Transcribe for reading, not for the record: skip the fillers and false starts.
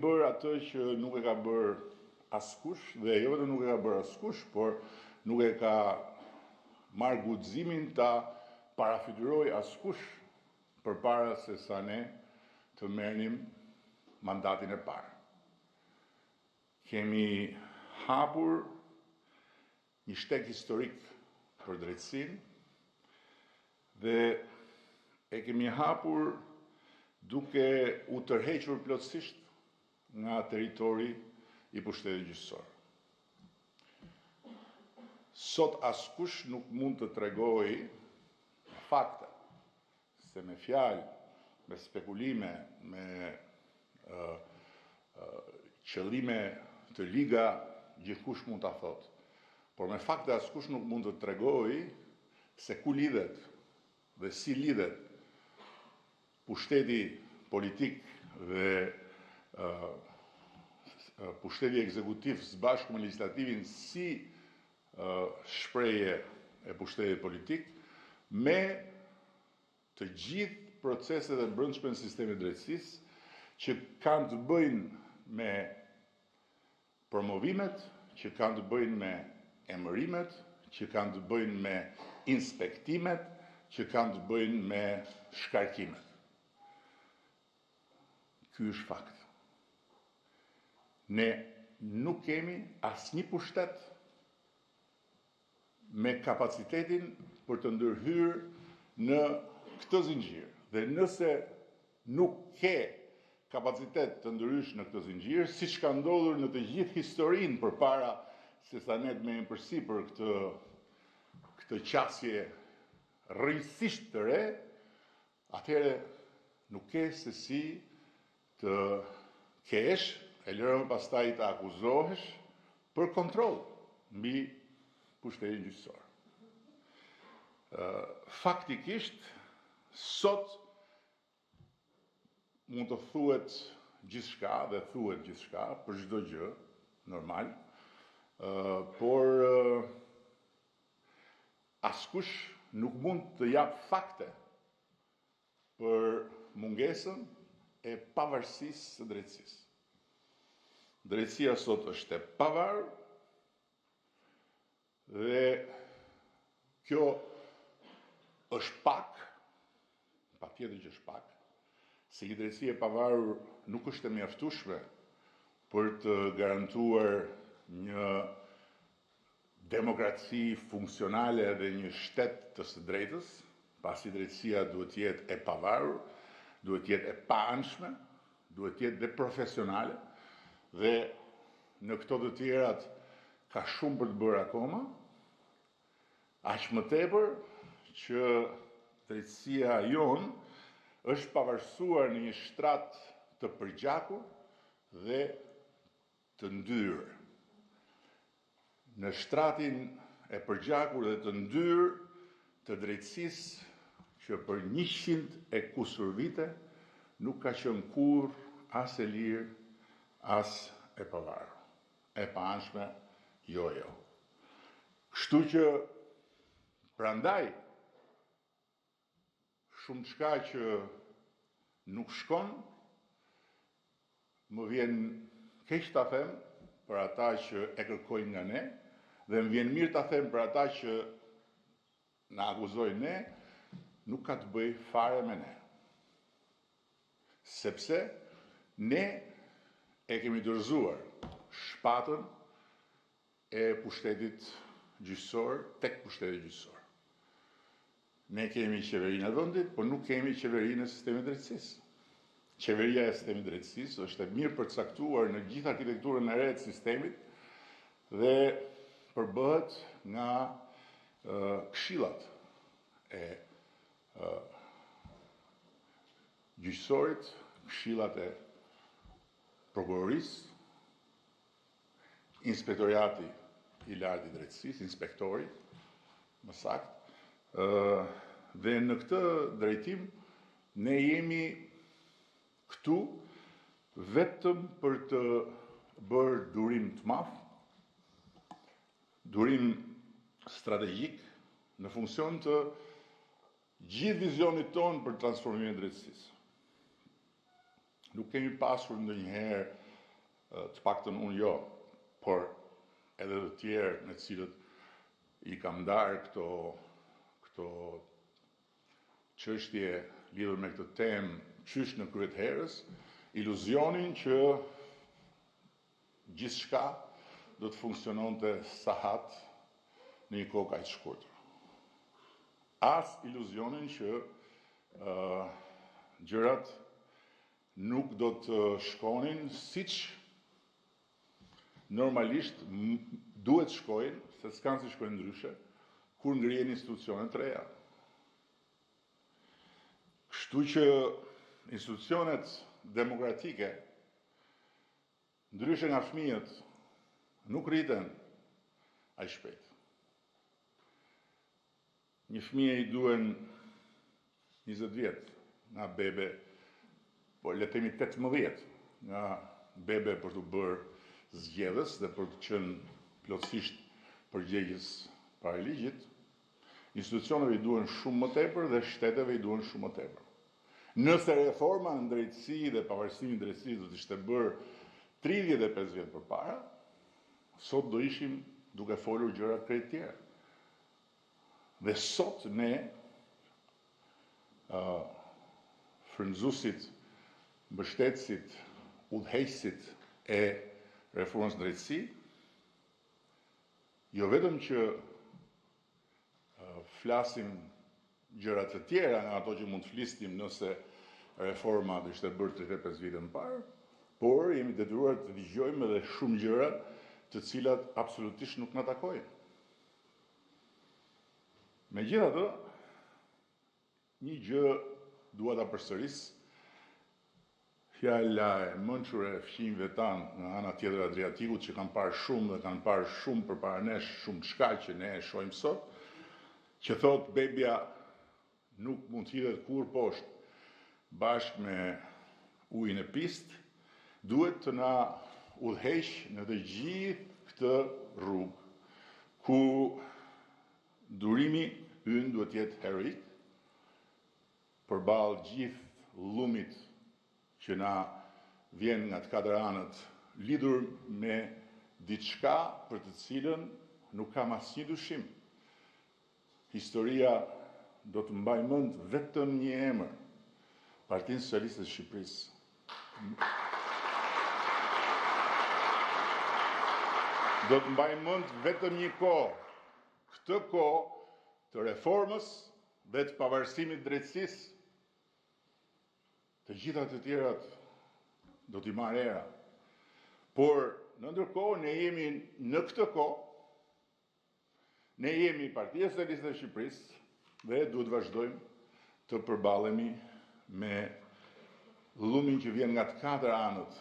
Bërë atë që nuk e ka bërë askush, dhe jo vetëm nuk e ka bërë askush, por nuk e ka marrë guximin ta parafityroj askush përpara se sa ne të merrnim mandatin e parë. Kemi hapur një shtek historik për drejtësinë dhe e kemi hapur duke u tërhequr plotësisht nga territori i pushtetit gjyqësor. Sot askush nuk mund të tregojë fakte, se me fjalë, me spekulime, me qëllime të liga, gjithkush mund ta thotë. Por me fakte askush nuk mund të tregojë se ku lidhet dhe si lidhet pushteti politik dhe pushteti ekzekutiv së bashku me legjislativin si shprehje e pushtetit politik me të gjithë proceset e brendshme në sistemin e drejtësisë që kanë të bëjnë me promovimet, që kanë të bëjnë me emërimet, që kanë të bëjnë me inspektimet, që kanë të bëjnë me shkarkimet. Ky është fakt. Ne nuk kemi asnjë pushtet me kapacitetin për të ndërhyrë në këtë zinxhir. Dhe nëse nuk ke kapacitet të ndërhysh në këtë zinxhir, siç ka ndodhur në të gjithë historinë përpara se sa ne të merrem përsipër këtë qasje rrëjsisht të re, atëherë nuk ke se si të kesh, e lërë më pastaj të akuzohesh për kontroll mbi pushtetin gjyqësor. Faktikisht, sot mund të thuhet gjithçka dhe thuhet gjithçka për çdo gjë, normal, por askush nuk mund të jap fakte për mungesën e pavarësisë së drejtësisë. Drejtësia sot është e pavarur dhe kjo është pak, patjetër që është pak, se një drejtësi e pavarur nuk është e mjaftueshme për të garantuar një demokraci funksionale dhe një shtet të së drejtës, pasi drejtësia duhet të jetë e pavarur, duhet të jetë e paanshme, duhet të jetë dhe profesionale, dhe në këto të tjerat ka shumë për të bërë akoma, aq më tepër që drejtësia jonë është pavarësuar në një shtrat të përgjakur dhe të ndyrë. Në shtratin e përgjakur dhe të ndyrë të drejtësisë që për 100 e kusur vite nuk ka qenë kurrë as e lirë, as e pavarur. E paanshme, jo. Kështu që prandaj shumë çka që nuk shkon, më vjen keq ta them për ata që e kërkojnë nga ne, dhe më vjen mirë ta them për ata që na akuzojnë ne, nuk ka të bëjë fare me ne. Sepse ne e kemi dorëzuar shpatën e pushtetit gjyqësor tek pushteti gjyqësor. Ne kemi qeverinë e vendit, por nuk kemi qeverinë e sistemit drejtësisë. Qeveria e sistemit drejtësisë është e mirë përcaktuar në gjithë arkitekturën e re të sistemit dhe përbëhet nga këshillat e gjyqësorit, këshillat e prokurorisë, inspektoriati i lartë i drejtësisë, inspektori, më saktë, dhe në këtë drejtim ne jemi këtu vetëm për të bërë durim të madh, durim strategjik në funksion të gjithë vizionit tonë për transformimin e drejtësisë. Nuk kemi pasur ndonjëherë të paktën unë jo, por edhe të tjerë me cilët i kam ndarë këto çështje lidhur me këtë temë qysh në kryet herës, iluzionin që gjithçka do të funksiononte sahat në një kohë kaq të shkurtër. As iluzionin që gjërat nuk do të shkonin siç normalisht duhet shkojnë, se s'kan si shkojnë ndryshe, kur ngrihen institucione të reja. Kështu që institucionet demokratike, ndryshe nga fëmijët, nuk rriten aq shpejt. Një fëmijë i duhen 20 vjet nga bebe, po le të themi 18 nga bebe për të bërë zgjedhës dhe për të qenë plotësisht përgjegjës para ligjit. Institucioneve i duhen shumë më tepër dhe shteteve i duhen shumë më tepër. Nëse reforma në drejtësi dhe pavarësimi i drejtësisë do të ishte bërë 35 vjet përpara, sot do ishim duke folur gjëra krejt tjera. Dhe sot ne frymëzuesit, mbështetësit, udhëheqësit e reformës në drejtësi, jo vetëm që flasim gjëra të tjera nga ato që mund të flisnim nëse reforma do ishte bërë 35 vite më parë, por jemi detyruar të dëgjojmë edhe shumë gjëra të cilat absolutisht nuk na takojnë. Megjithatë, një gjë dua ta përsëris, fjala e mençur e fëmijëve tanë nga ana tjetër e Adriatikut që kanë parë shumë dhe kanë parë shumë përpara nesh, shumë çka që ne e shohim sot, që thot bebja nuk mund të hidhet kur poshtë bashkë me ujin e pist, duhet të na udhëheq në të gjithë këtë rrugë ku durimi ynë duhet jetë heroik përballë gjithë llumit që na vjen nga të katër anët, lidhur me diçka për të cilën nuk kam asnjë dyshim. Historia do të mbaj mend vetëm një emër, Partinë Socialiste të Shqipërisë. Do të mbaj mend vetëm një kohë, këtë kohë të reformës dhe të pavarësimit drejtësisë. Të gjitha të tjerat do t'i marrë era. Por në ndërkohë ne jemi në këtë kohë, ne jemi Partia Socialiste e Shqipërisë dhe duhet vazhdojmë të përballemi me llumin që vjen nga të katër anët